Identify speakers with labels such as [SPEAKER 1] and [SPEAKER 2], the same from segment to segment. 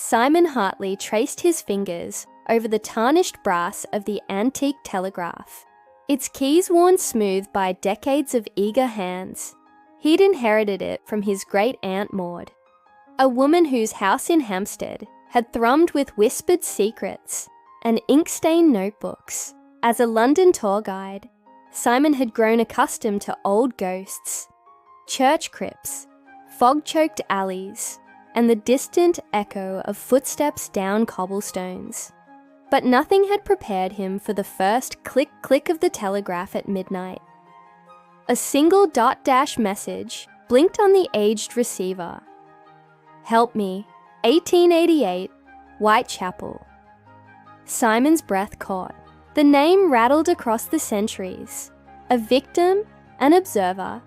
[SPEAKER 1] Simon Hartley traced his fingers over the tarnished brass of the antique telegraph, its keys worn smooth by decades of eager hands. He'd inherited it from his great-aunt Maud, a woman whose house in Hampstead had thrummed with whispered secrets and ink-stained notebooks. As a London tour guide, Simon had grown accustomed to old ghosts, church crypts, fog-choked alleys, and the distant echo of footsteps down cobblestones. But nothing had prepared him for the first click-click of the telegraph at midnight. A single dot-dash message blinked on the aged receiver. "Help me, 1888, Whitechapel." Simon's breath caught. The name rattled across the centuries. A victim, an observer,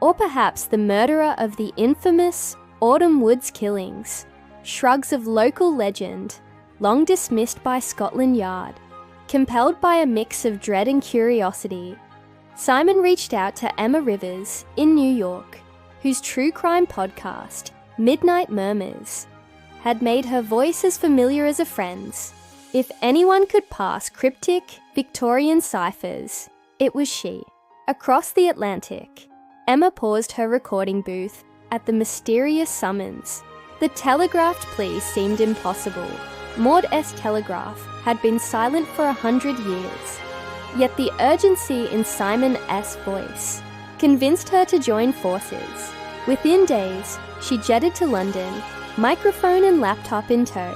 [SPEAKER 1] or perhaps the murderer of the infamous Autumn Woods killings. Shrugs of local legend, long dismissed by Scotland Yard. Compelled by a mix of dread and curiosity, Simon reached out to Emma Rivers in New York, whose true crime podcast, Midnight Murmurs, had made her voice as familiar as a friend's. If anyone could pass cryptic Victorian ciphers, it was she. Across the Atlantic, Emma paused her recording booth at the mysterious summons. The telegraphed plea seemed impossible. Maud S. Telegraph had been silent for 100 years. Yet the urgency in Simon S.'s voice convinced her to join forces. Within days, she jetted to London, microphone and laptop in tow,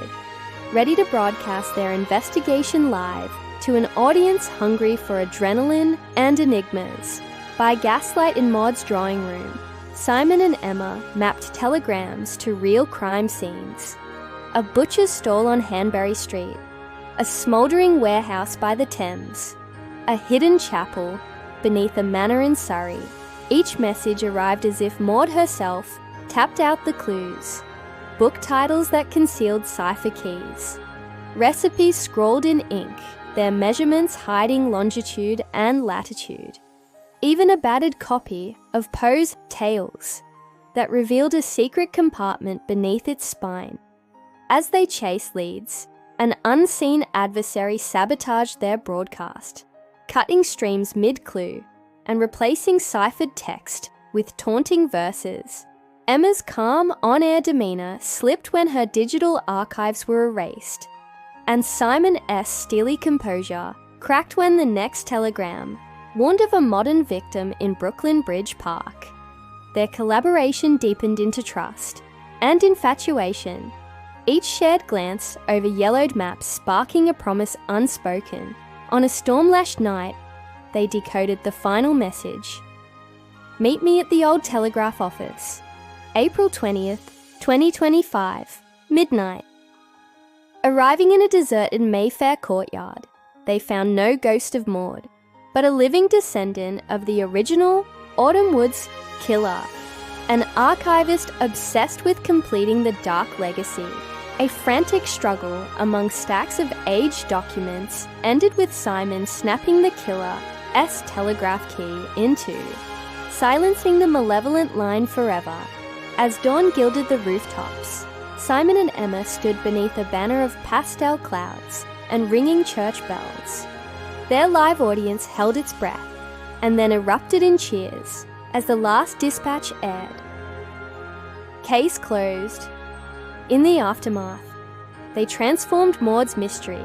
[SPEAKER 1] ready to broadcast their investigation live to an audience hungry for adrenaline and enigmas. By gaslight in Maud's drawing room, Simon and Emma mapped telegrams to real crime scenes. A butcher's stall on Hanbury Street, a smouldering warehouse by the Thames, a hidden chapel beneath a manor in Surrey. Each message arrived as if Maud herself tapped out the clues. Book titles that concealed cipher keys. Recipes scrawled in ink, their measurements hiding longitude and latitude. Even a battered copy of Poe's Tales that revealed a secret compartment beneath its spine. As they chased leads, an unseen adversary sabotaged their broadcast, cutting streams mid-clue and replacing ciphered text with taunting verses. Emma's calm, on-air demeanour slipped when her digital archives were erased, and Simon S.'s steely composure cracked when the next telegram warned of a modern victim in Brooklyn Bridge Park. Their collaboration deepened into trust and infatuation, each shared glance over yellowed maps sparking a promise unspoken. On a storm-lashed night, they decoded the final message. "Meet me at the old telegraph office, April 20th, 2025, midnight." Arriving in a deserted Mayfair courtyard, they found no ghost of Maud, but a living descendant of the original Autumn Woods killer, an archivist obsessed with completing the dark legacy. A frantic struggle among stacks of aged documents ended with Simon snapping the killer's telegraph key in two, silencing the malevolent line forever. As dawn gilded the rooftops, Simon and Emma stood beneath a banner of pastel clouds and ringing church bells. Their live audience held its breath and then erupted in cheers as the last dispatch aired. Case closed. In the aftermath, they transformed Maud's mystery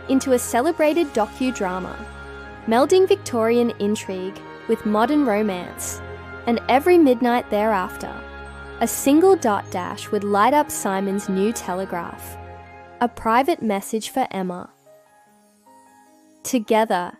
[SPEAKER 1] into a celebrated docudrama, melding Victorian intrigue with modern romance, and every midnight thereafter, a single dot dash would light up Simon's new telegraph, a private message for Emma. Together,